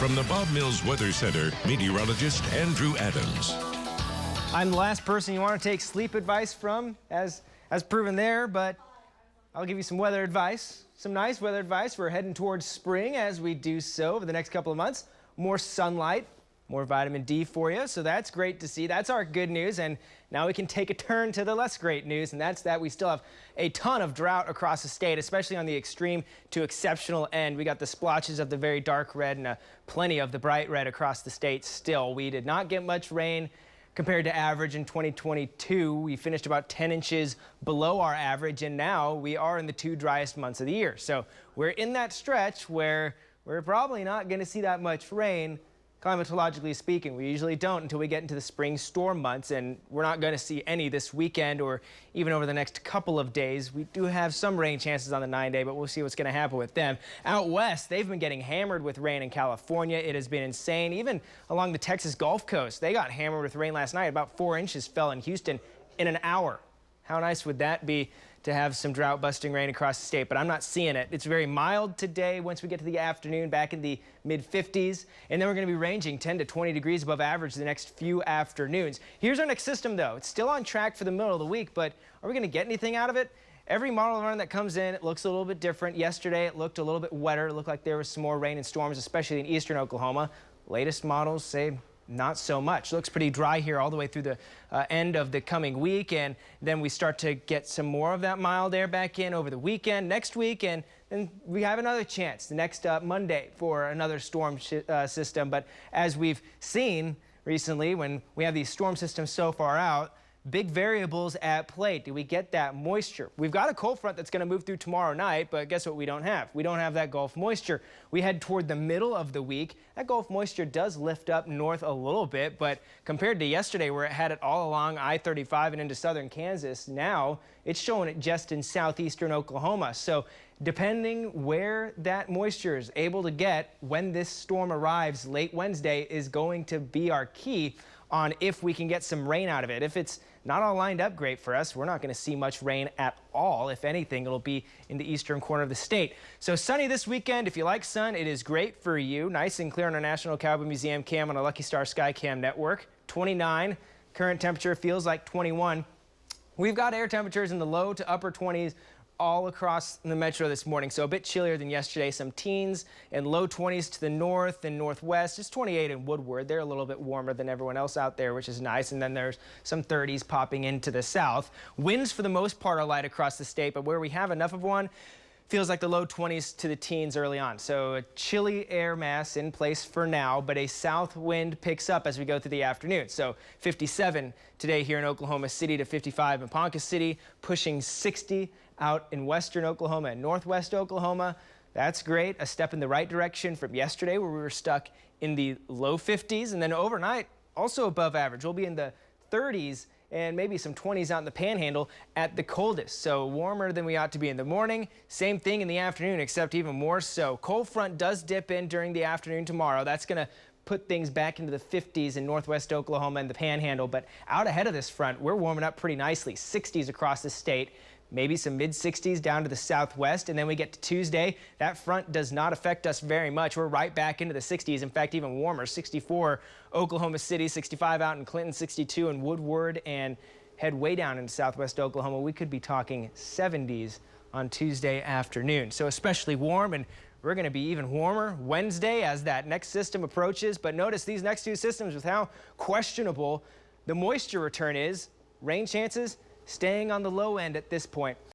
From the Bob Mills Weather Center, meteorologist Andrew Adams. I'm the last person you want to take sleep advice from, as proven there, but I'll give you some weather advice, some nice weather advice. We're heading towards spring as we do so over the next couple of months. More sunlight, more vitamin D for you, so that's great to see. That's our good news, and now we can take a turn to the less great news, and that's that we still have a ton of drought across the state, especially on the extreme to exceptional end. We got the splotches of the very dark red and plenty of the bright red across the state still. We did not get much rain compared to average in 2022. We finished about 10 inches below our average, and now we are in the 2 driest months of the year. So we're in that stretch where we're probably not going to see that much rain. Climatologically speaking, we usually don't until we get into the spring storm months, and we're not going to see any this weekend or even over the next couple of days. We do have some rain chances on the 9-day, but we'll see what's going to happen with them. Out west, they've been getting hammered with rain in California. It has been insane. Even along the Texas Gulf Coast, they got hammered with rain last night. About 4 inches fell in Houston in an hour. How nice would that be to have some drought-busting rain across the state? But I'm not seeing it. It's very mild today. Once we get to the afternoon, back in the mid-50s, and then we're going to be ranging 10 to 20 degrees above average the next few afternoons. Here's our next system, though. It's still on track for the middle of the week, but are we going to get anything out of it? Every model run that comes in, it looks a little bit different. Yesterday, it looked a little bit wetter. It looked like there was some more rain and storms, especially in eastern Oklahoma. Latest models say not so much. Looks pretty dry here all the way through the end of the coming week, and then we start to get some more of that mild air back in over the weekend, next week, and then we have another chance the next Monday for another storm system. But as we've seen recently, when we have these storm systems so far out, big variables at play. Do we get that moisture? We've got a cold front that's going to move through tomorrow night, but guess what we don't have? We don't have that Gulf moisture. We head toward the middle of the week. That Gulf moisture does lift up north a little bit, but compared to yesterday where it had it all along I-35 and into southern Kansas, now it's showing it just in southeastern Oklahoma. So depending where that moisture is able to get when this storm arrives late Wednesday is going to be our key on if we can get some rain out of it. If it's not all lined up great for us, we're not going to see much rain at all. If anything, it'll be in the eastern corner of the state. So sunny this weekend. If you like sun, it is great for you. Nice and clear on our National Cowboy Museum cam on our Lucky Star Sky Cam network. 29. Current temperature feels like 21. We've got air temperatures in the low to upper 20s all across the metro this morning, so a bit chillier than yesterday. Some teens and low 20s to the north and northwest. Just 28 in Woodward. They're a little bit warmer than everyone else out there, which is nice. And then there's some 30s popping into the south. Winds for the most part are light across the state, but where we have enough of one, feels like the low 20s to the teens early on. So a chilly air mass in place for now, but a south wind picks up as we go through the afternoon. So 57 today here in Oklahoma City to 55 in Ponca City, pushing 60 out in western Oklahoma and northwest Oklahoma. That's great. A step in the right direction from yesterday where we were stuck in the low 50s. And then overnight, also above average. We'll be in the 30s and maybe some 20s out in the panhandle at the coldest. So warmer than we ought to be in the morning. Same thing in the afternoon, except even more so. Cold front does dip in during the afternoon tomorrow. That's going to put things back into the 50s in northwest Oklahoma and the panhandle. But out ahead of this front, we're warming up pretty nicely. 60s across the state. Maybe some mid-60s down to the southwest, and then we get to Tuesday. That front does not affect us very much. We're right back into the 60s, in fact, even warmer. 64 Oklahoma City, 65 out in Clinton, 62 in Woodward, and head way down into southwest Oklahoma. We could be talking 70s on Tuesday afternoon, so especially warm, and we're going to be even warmer Wednesday as that next system approaches. But notice these next two systems, with how questionable the moisture return is, rain chances staying on the low end at this point.